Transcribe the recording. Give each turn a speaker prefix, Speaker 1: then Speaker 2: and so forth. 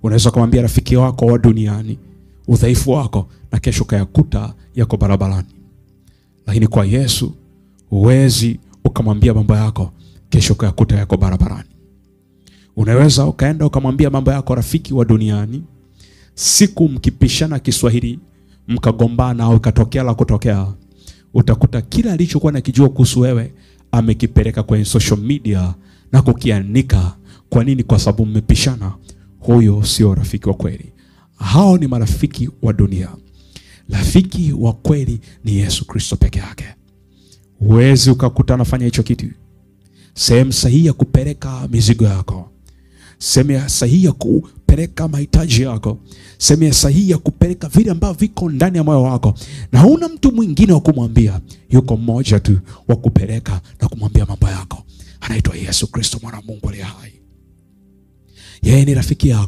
Speaker 1: Unaweza kumwambia rafiki wako wa duniani udhaifu wako na kesho kayakuta yako barabarani. Lakini kwa Yesu huwezi ukamwambia mambo yako kesho kayakuta yako barabarani. Unaweza ukaenda ukamwambia mambo yako rafiki wa duniani, siku mkipishana Kiswahili mkagombana au ikatokea la kutokea, utakuta kila alichokuwa nakijua kuhusu wewe amekipeleka kwenye social media na kukianika. Kwa nini? Kwa sababu mmepishana. Huyo sio rafiki wa kweli. Hao ni marafiki wa dunia. Rafiki wa kweli ni Yesu Kristo peke yake. Huwezi ukakuta anafanya hicho kitu. Sehemu sahihi ya kupeleka mizigo yako, sehemu sahihi ya kupeleka mahitaji yako, sehemu sahihi ya kupeleka vile ambavyo viko ndani ya moyo wako, na huna mtu mwingine wa kumwambia. Yuko mmoja tu wa kupeleka na kumwambia mambo yako. Anaitwa Yesu Kristo, mwana wa Mungu aliye hai. Yeye ni rafiki yako.